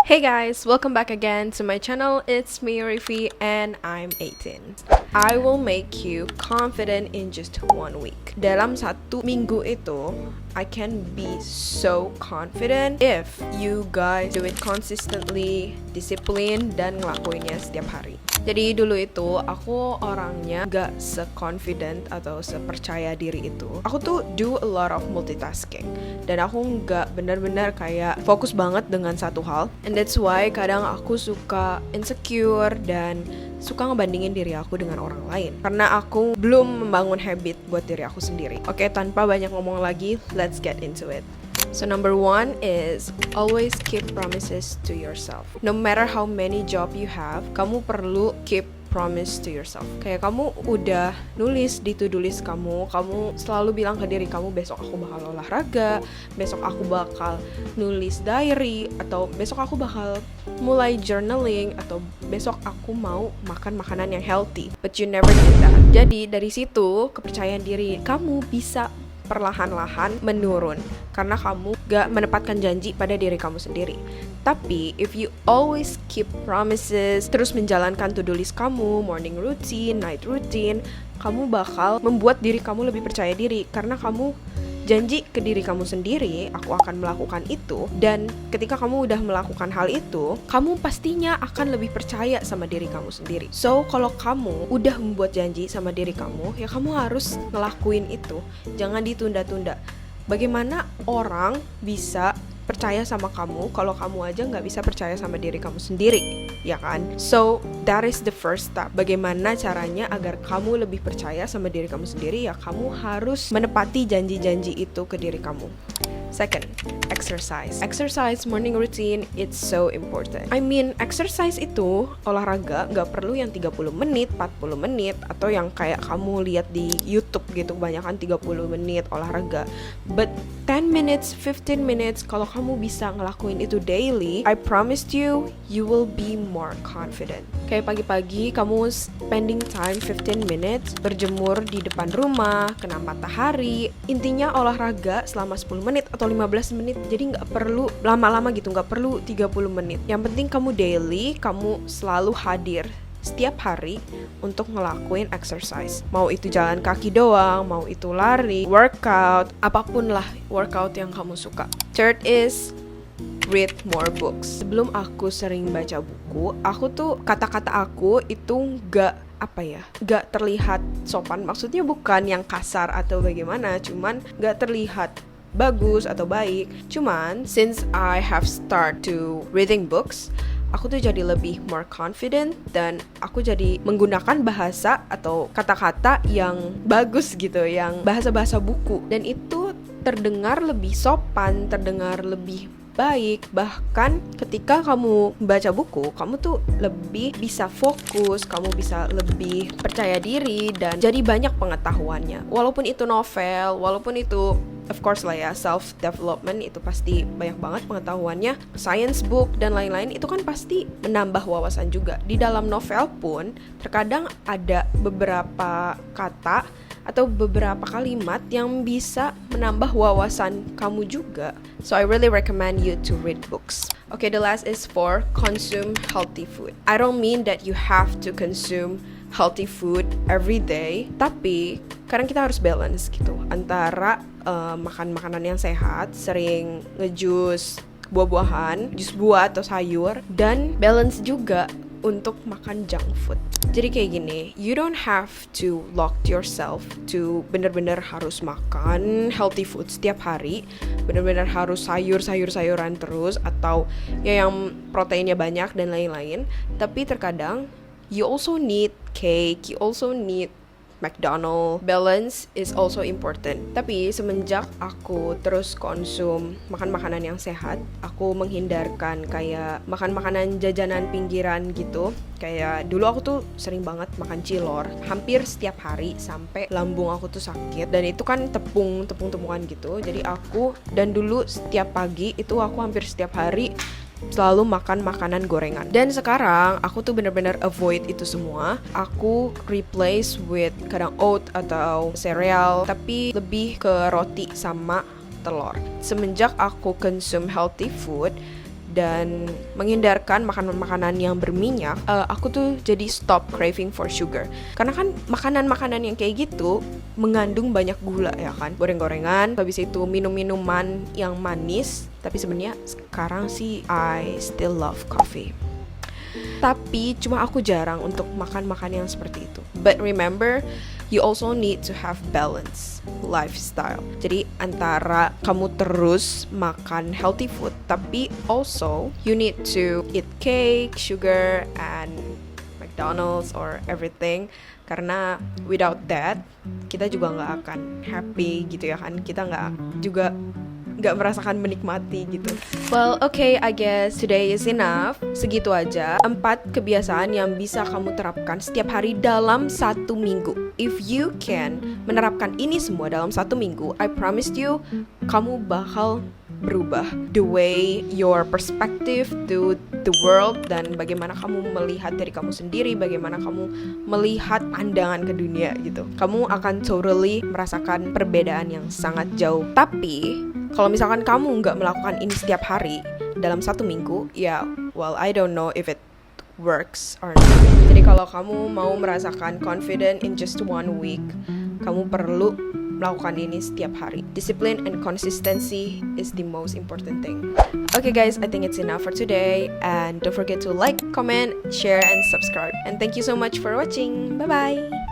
Hey guys, welcome back again to my channel. It's me, Rifi, and I'm 18. I will make you confident in just 1 week. Dalam 1 minggu itu, I can be so confident if you guys do it consistently, disiplin, dan ngelakuinnya setiap hari. Jadi dulu itu aku orangnya gak se-confident atau sepercaya diri itu. Aku tuh do a lot of multitasking. Dan aku gak benar-benar kayak fokus banget dengan satu hal. And that's why kadang aku suka insecure dan suka ngebandingin diri aku dengan orang lain. Karena aku belum membangun habit buat diri aku sendiri. Oke, tanpa banyak ngomong lagi, let's get into it. So number 1 is always keep promises to yourself. No matter how many job you have, kamu perlu keep promise to yourself. Kayak kamu udah nulis di to-do list kamu selalu bilang ke diri kamu, besok aku bakal olahraga, besok aku bakal nulis diary, atau besok aku bakal mulai journaling, atau besok aku mau makan makanan yang healthy. But you never did that. Jadi dari situ kepercayaan diri kamu bisa perlahan-lahan menurun karena kamu gak menepatkan janji pada diri kamu sendiri. Tapi if you always keep promises, terus menjalankan to-do list kamu, morning routine, night routine, kamu bakal membuat diri kamu lebih percaya diri karena kamu janji ke diri kamu sendiri, aku akan melakukan itu. Dan ketika kamu udah melakukan hal itu, kamu pastinya akan lebih percaya sama diri kamu sendiri. So, kalau kamu udah membuat janji sama diri kamu, ya kamu harus ngelakuin itu. Jangan ditunda-tunda. Bagaimana orang bisa percaya sama kamu kalau kamu aja nggak bisa percaya sama diri kamu sendiri, ya kan? So that is the first step. Bagaimana caranya agar kamu lebih percaya sama diri kamu sendiri? Ya kamu harus menepati janji-janji itu ke diri kamu. Second, exercise. Exercise morning routine, it's so important. I mean, exercise itu olahraga gak perlu yang 30 menit, 40 menit, atau yang kayak kamu lihat di YouTube gitu, kebanyakan 30 menit olahraga. But 10 minutes, 15 minutes, kalau kamu bisa ngelakuin itu daily, I promised you, you will be more confident. Kayak pagi-pagi kamu spending time 15 minutes berjemur di depan rumah, kena matahari. Intinya olahraga selama 10 menit atau 15 menit. Jadi gak perlu lama-lama gitu, gak perlu 30 menit. Yang penting kamu daily, kamu selalu hadir setiap hari untuk ngelakuin exercise. Mau itu jalan kaki doang, mau itu lari, workout, apapun lah workout yang kamu suka. Third is read more books. Sebelum aku sering baca buku, aku tuh kata-kata aku itu gak terlihat sopan. Maksudnya bukan yang kasar atau bagaimana, cuman gak terlihat bagus atau baik. Cuman since I have start to reading books, aku tuh jadi lebih more confident dan aku jadi menggunakan bahasa atau kata-kata yang bagus gitu, yang bahasa-bahasa buku, dan itu terdengar lebih sopan, terdengar lebih baik. Bahkan ketika kamu baca buku, kamu tuh lebih bisa fokus, kamu bisa lebih percaya diri dan jadi banyak pengetahuannya. Walaupun itu novel, walaupun itu of course lah ya, self-development, itu pasti banyak banget pengetahuannya. Science book dan lain-lain itu kan pasti menambah wawasan juga. Di dalam novel pun terkadang ada beberapa kata atau beberapa kalimat yang bisa menambah wawasan kamu juga. So I really recommend you to read books. Okay, the last is for consume healthy food. I don't mean that you have to consume healthy food every day, tapi kadang kita harus balance gitu antara makan makanan yang sehat, sering ngejus buah-buahan, jus buah atau sayur, dan balance juga untuk makan junk food. Jadi kayak gini, you don't have to lock yourself to bener-bener harus makan healthy food setiap hari, bener-bener harus sayuran terus, atau ya yang proteinnya banyak dan lain-lain. Tapi terkadang you also need cake, you also need McDonald's. Balance is also important. Tapi semenjak aku terus konsum makan makanan yang sehat, aku menghindarkan kayak makan makanan jajanan pinggiran gitu. Kayak dulu aku tuh sering banget makan cilor hampir setiap hari sampai lambung aku tuh sakit, dan itu kan tepung-tepungan gitu. Jadi aku, dan dulu setiap pagi itu aku hampir setiap hari selalu makan makanan gorengan. Dan sekarang aku tuh bener-bener avoid itu semua. Aku replace with kadang oat atau cereal, tapi lebih ke roti sama telur. Semenjak aku consume healthy food dan menghindarkan makanan-makanan yang berminyak, aku tuh jadi stop craving for sugar. Karena kan makanan-makanan yang kayak gitu mengandung banyak gula ya kan, goreng-gorengan, habis itu minum-minuman yang manis. Tapi sebenarnya sekarang sih I still love coffee. Tapi cuma aku jarang untuk makan yang seperti itu. But remember, you also need to have balance lifestyle. Jadi antara kamu terus makan healthy food, tapi also you need to eat cake, sugar, and McDonald's or everything. Karena without that, kita juga nggak akan happy gitu ya kan. Kita nggak merasakan menikmati gitu. Well, okay, I guess today is enough. Segitu aja 4 kebiasaan yang bisa kamu terapkan setiap hari dalam 1 minggu. If you can menerapkan ini semua dalam 1 minggu, I promise you, kamu bakal berubah the way your perspective to the world, dan bagaimana kamu melihat diri kamu sendiri, bagaimana kamu melihat pandangan ke dunia gitu. Kamu akan totally merasakan perbedaan yang sangat jauh. Tapi kalau misalkan kamu nggak melakukan ini setiap hari dalam 1 minggu, ya well, I don't know if it works or not. Jadi kalau kamu mau merasakan confident in just 1 week, kamu perlu melakukan ini setiap hari. Discipline and consistency is the most important thing. Okay guys, I think it's enough for today, and don't forget to like, comment, share, and subscribe. And thank you so much for watching. Bye bye.